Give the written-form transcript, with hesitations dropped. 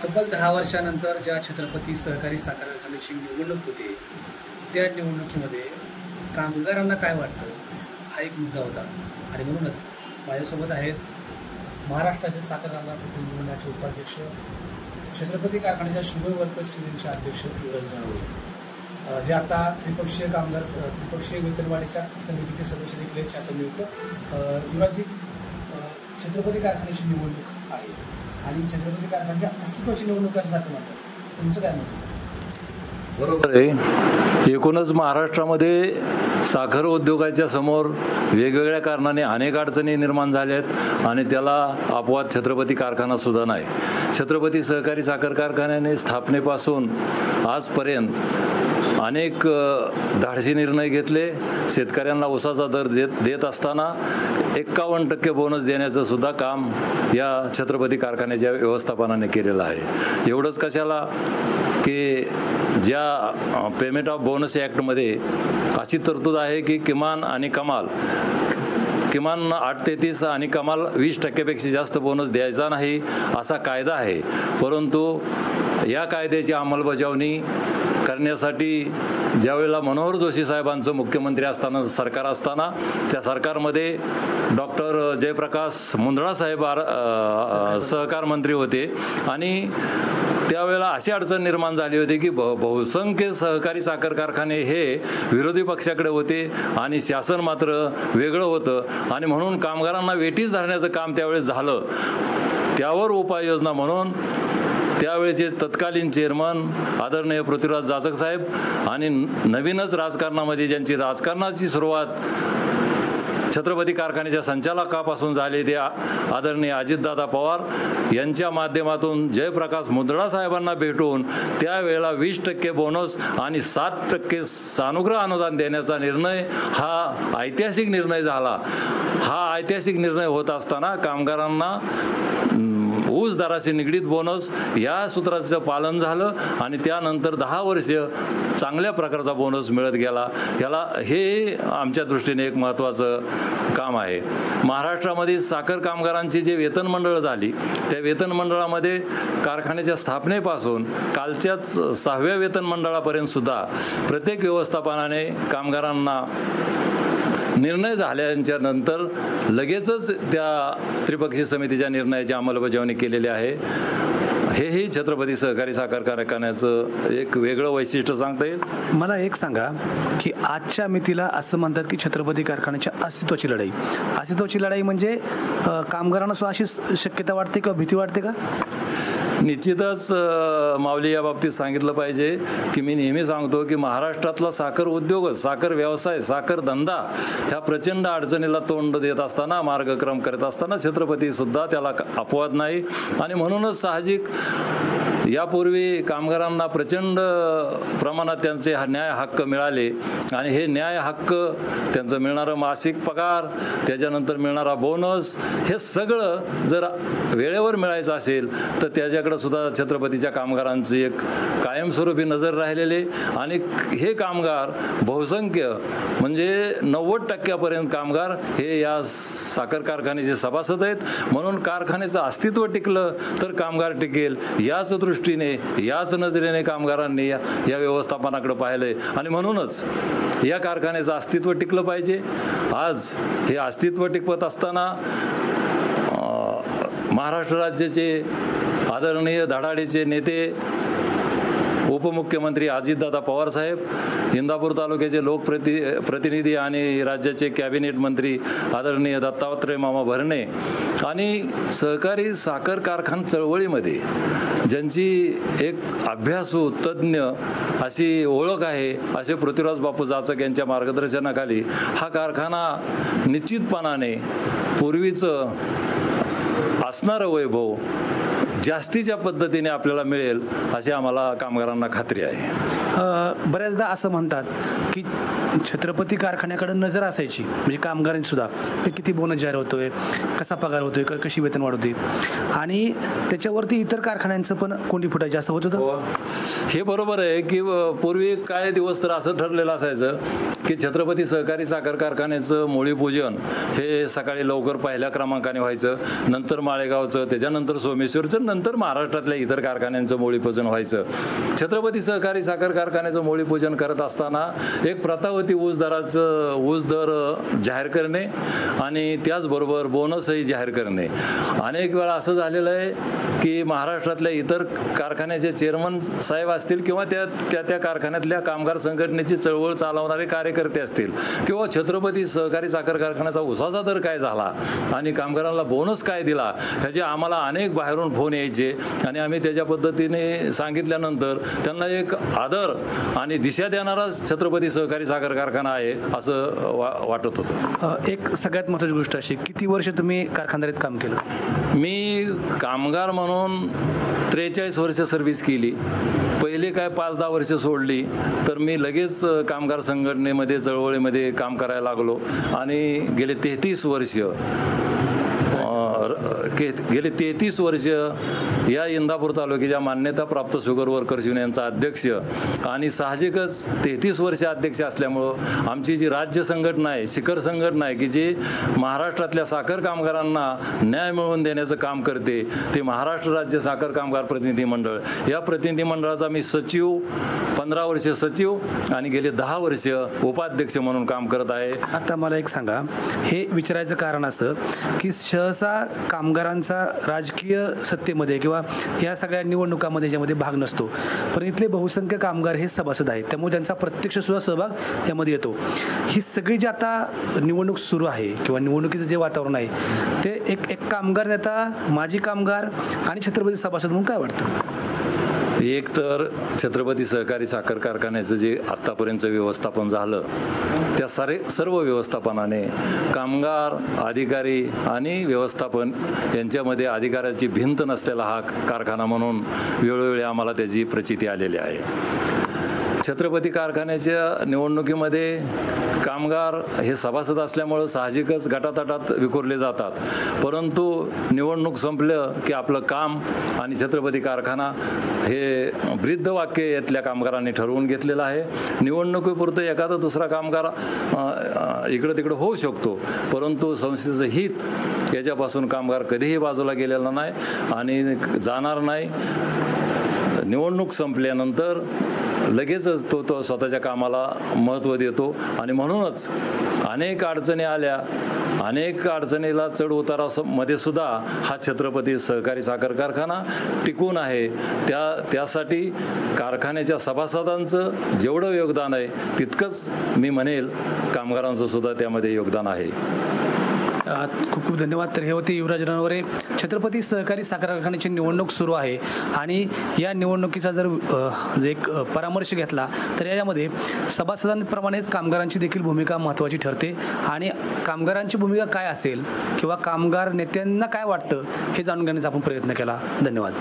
तब्बल 10 वर्षानंतर ज्या छत्रपती सहकारी साखर कारखान्याची निवडणूक होते त्या निवडणुकीमध्ये कामगारांना काय वाटतं हा एक मुद्दा होता आणि म्हणूनच माझ्यासोबत आहेत महाराष्ट्राचे साखर कामगार प्रतिनिधी मंडळाचे उपाध्यक्ष छत्रपती कारखान्याच्या शुगर वर्कर्स युनियनचे अध्यक्ष युवराज गणवळे जे आता त्रिपक्षीय वेतनवाढीच्या समितीचे सदस्य देखील आहेत शासननियुक्त. युवराजी, छत्रपती कारखान्याची निवडणूक आहे आणि छत्रपती कारखान्याच्या अस्तित्वाची निवडणूक असं म्हणतात, तुमचं काय म्हणतं? बरोबर आहे. एकूणच महाराष्ट्रामध्ये साखर उद्योगाच्या समोर वेगवेगळ्या कारणाने अनेक अडचणी निर्माण झाल्या आहेत आणि त्याला अपवाद छत्रपती कारखाना सुद्धा नाही. छत्रपती सहकारी साखर कारखान्याने स्थापनेपासून आजपर्यंत अनेक धाडसी निर्णय घेतले. शेतकऱ्यांना ऊसाचा दर देत असताना 51% बोनस देण्याचं सुद्धा काम या छत्रपती कारखान्याच्या व्यवस्थापनाने केलेलं आहे. एवढंच कशाला की ज्या पेमेंट ऑफ बोनस ॲक्टमध्ये अशी तरतूद आहे की किमान 833 आणि कमाल 20% जास्त बोनस द्यायचा नाही असा कायदा आहे. परंतु या कायद्याची अंमलबजावणी करण्यासाठी ज्यावेळेला मनोहर जोशी साहेबांचं मुख्यमंत्री असताना सरकार असताना त्या सरकारमध्ये डॉक्टर जयप्रकाश मुंदडा साहेब सहकार मंत्री होते आणि त्यावेळेला अशी अडचण निर्माण झाली होती की बहुसंख्य सहकारी साखर कारखाने हे विरोधी पक्षाकडे होते आणि शासन मात्र वेगळं होतं आणि म्हणून कामगारांना वेठीस धरण्याचं काम त्यावेळेस झालं. त्यावर उपाययोजना म्हणून त्यावेळेचे तत्कालीन चेअरमन आदरणीय पृथ्वीराज जाचक साहेब आणि नवीनच राजकारणामध्ये ज्यांची राजकारणाची सुरुवात छत्रपती कारखान्याच्या संचालकापासून झाले ते आदरणीय अजितदादा पवार यांच्या माध्यमातून जयप्रकाश मुंदडा साहेबांना भेटून त्यावेळेला 20% बोनस आणि 7% सानुग्रह अनुदान देण्याचा निर्णय हा ऐतिहासिक निर्णय झाला. हा ऐतिहासिक निर्णय होत असताना कामगारांना ऊस दराशी निगडीत बोनस या सूत्राचं पालन झालं आणि त्यानंतर 10 वर्ष चांगल्या प्रकारचा बोनस मिळत गेला. हे आमच्या दृष्टीने एक महत्त्वाचं काम आहे. महाराष्ट्रामध्ये साखर कामगारांची जे वेतन मंडळ झाली त्या वेतन मंडळामध्ये कारखान्याच्या स्थापनेपासून कालच्याच 6व्या वेतन मंडळापर्यंत सुद्धा प्रत्येक व्यवस्थापनाने कामगारांना निर्णय झाल्याच्या नंतर लगेचच त्या त्रिपक्षीय समितीच्या निर्णयाची अंमलबजावणी केलेली आहे. हेही छत्रपती सहकारी साखर कारखान्याचं एक वेगळं वैशिष्ट्य सांगता येईल. मला एक सांगा की आजच्या मितीला असं म्हणतात की छत्रपती कारखान्याच्या अस्तित्वाची लढाई म्हणजे कामगारांना सुद्धा अशी शक्यता वाटते किंवा भीती वाटते का? निश्चितच माऊली या बाबतीत सांगितलं पाहिजे की मी नेहमी सांगतो की महाराष्ट्रातला साखर उद्योग, साखर व्यवसाय, साखर धंदा ह्या प्रचंड अडचणीला तोंड देत असताना, मार्गक्रम करत असताना छत्रपती सुद्धा त्याला अपवाद नाही आणि म्हणूनच साहजिक यापूर्वी कामगारांना प्रचंड प्रमाणात त्यांचे न्याय हक्क मिळाले आणि हे न्याय हक्क, त्यांचं मिळणारं मासिक पगार, त्याच्यानंतर मिळणारा बोनस, हे सगळं जर वेळेवर मिळायचं असेल तर त्याच्याकडे सुद्धा छत्रपतीच्या कामगारांची एक कायमस्वरूपी नजर राहिलेली आणि हे कामगार बहुसंख्य म्हणजे 90% कामगार हे या साखर कारखान्याचे सभासद आहेत. म्हणून कारखान्याचं अस्तित्व टिकलं तर कामगार टिकेल याच दृष्टीने, याच नजरेने कामगारांनी या व्यवस्थापनाकडे पाहिलंय आणि म्हणूनच या कारखान्याचं अस्तित्व टिकलं पाहिजे. आज हे अस्तित्व टिकवत असताना महाराष्ट्र राज्याचे आदरणीय धडाडीचे नेते उपमुख्यमंत्री अजितदादा पवार साहेब, इंदापूर तालुक्याचे लोकप्रतिनिधी आणि राज्याचे कॅबिनेट मंत्री आदरणीय दत्तात्रय मामा भरणे आणि सहकारी साखर कारखाना चळवळीमध्ये ज्यांची एक अभ्यासू तज्ज्ञ अशी ओळख आहे असे पृथ्वीराज बापू जाचक यांच्या मार्गदर्शनाखाली हा कारखाना निश्चितपणाने पूर्वीचं असणारं वैभव जास्तीच्या पद्धतीने आपल्याला मिळेल अशी आम्हाला कामगारांना खात्री आहे. बऱ्याचदा असं म्हणतात की छत्रपती कारखान्याकडे नजर असायची म्हणजे कामगारांनी सुद्धा किती बोनस जाहीर होतोय, कसा पगार होतोय, कशी वेतन वाढ होते आणि त्याच्यावरती इतर कारखान्यांचं पण कोंडी फुटायची असं होत होतं. हे बरोबर आहे की पूर्वी काय दिवस तर असं ठरलेलं असायचं की छत्रपती सहकारी साखर कारखान्याचं मूळीपूजन हे सकाळी लवकर पहिल्या क्रमांकाने व्हायचं, नंतर माळेगावचं, त्याच्यानंतर सोमेश्वरचं, नंतर महाराष्ट्रातल्या इतर कारखान्यांचं मूळीपूजन व्हायचं. छत्रपती सहकारी साखर कारखान्याचं मूळीपूजन करत असताना एक प्रथा होती ऊस दर जाहीर करणे आणि त्याचबरोबर बोनसही जाहीर करणे. अनेक वेळा असं झालेलं आहे की महाराष्ट्रातल्या इतर कारखान्याचे चेअरमन साहेब असतील किंवा त्या कारखान्यातल्या कामगार संघटनेची चळवळ चालवणारे कार्यकर्ते असतील किंवा छत्रपती सहकारी साखर कारखान्याचा उसाचा दर काय झाला आणि कामगारांना बोनस काय दिला ह्याचे आम्हाला अनेक बाहेरून फोन यायचे आणि आम्ही त्याच्या पद्धतीने सांगितल्यानंतर त्यांना एक आदर आणि दिशा देणारा छत्रपती सहकारी साखर कारखाना आहे असं वाटत होतं. एक सगळ्यात महत्त्वाची गोष्ट अशी, किती वर्ष तुम्ही कारखानदारीत काम केलं? मी कामगार म्हणून 43 वर्ष सर्व्हिस केली. पहिले काय 5-10 वर्ष सोडली तर मी लगेच कामगार संघटनेमध्ये चळवळीमध्ये काम करायला लागलो आणि गेले 33 वर्ष या इंदापूर तालुक्याच्या मान्यताप्राप्त शुगर वर्कर्स युनियनचा अध्यक्ष आणि साहजिकच 33 वर्ष अध्यक्ष असल्यामुळं आमची जी राज्य संघटना आहे, शिखर संघटना आहे की जी महाराष्ट्रातल्या साखर कामगारांना न्याय मिळवून देण्याचं काम करते, ते महाराष्ट्र राज्य साखर कामगार प्रतिनिधी मंडळ, या प्रतिनिधी मंडळाचा मी सचिव 15 वर्ष सचिव आणि गेले 10 वर्ष उपाध्यक्ष म्हणून काम करत आहे. आता मला एक सांगा, हे विचारायचं कारण असं की सहसा कामगारांचा राजकीय सत्तेमध्ये किंवा या सगळ्या निवडणुकामध्ये ज्यामध्ये भाग नसतो, पण इथले बहुसंख्य कामगार हे सभासद आहेत, त्यामुळे त्यांचा प्रत्यक्ष सुद्धा सहभाग यामध्ये येतो. ही सगळी जी आता निवडणूक सुरू आहे किंवा निवडणुकीचं जे वातावरण आहे ते एक कामगार नेता, माजी कामगार आणि छत्रपती सभासद म्हणून काय वाटतं? एक तर छत्रपती सहकारी साखर कारखान्याचं जे आत्तापर्यंत व्यवस्थापन झालं त्या सर्व व्यवस्थापनाने कामगार, अधिकारी आणि व्यवस्थापन यांच्यामध्ये अधिकाराची भिंत नसलेला हा कारखाना म्हणून वेळोवेळी आम्हाला त्याची प्रचिती आलेली आहे. छत्रपती कारखान्याच्या निवडणुकीमध्ये कामगार हे सभासद असल्यामुळं साहजिकच गटातटात विखुरले जातात, परंतु निवडणूक संपलं की आपलं काम आणि छत्रपती कारखाना हे ब्रीदवाक्य यातल्या कामगारांनी ठरवून घेतलेलं आहे. निवडणुकीपुरतं एखादा दुसरा कामगार इकडं तिकडं होऊ शकतो, परंतु संस्थेचं हित याच्यापासून कामगार कधीही बाजूला गेलेला नाही आणि जाणार नाही. निवडणूक संपल्यानंतर लगेचच तो स्वतःच्या कामाला महत्त्व देतो आणि म्हणूनच अनेक अडचणी आल्या, अनेक अडचणीला चढ उतारामध्ये सुद्धा हा छत्रपती सहकारी साखर कारखाना टिकून आहे. त्यासाठी कारखान्याच्या सभासदांचं जेवढं योगदान आहे तितकंच मी म्हणेल कामगारांचं सुद्धा त्यामध्ये योगदान आहे. खूप खूप धन्यवाद. तर हे होते युवराज रणवरे. छत्रपती सहकारी साखर कारखान्याची निवडणूक सुरू आहे आणि या निवडणुकीचा जर एक परामर्श घेतला तर यामध्ये सभासदांप्रमाणेच कामगारांची देखील भूमिका महत्त्वाची ठरते आणि कामगारांची भूमिका काय असेल किंवा कामगार नेत्यांना काय वाटतं हे जाणून घेण्याचा आपण प्रयत्न केला. धन्यवाद.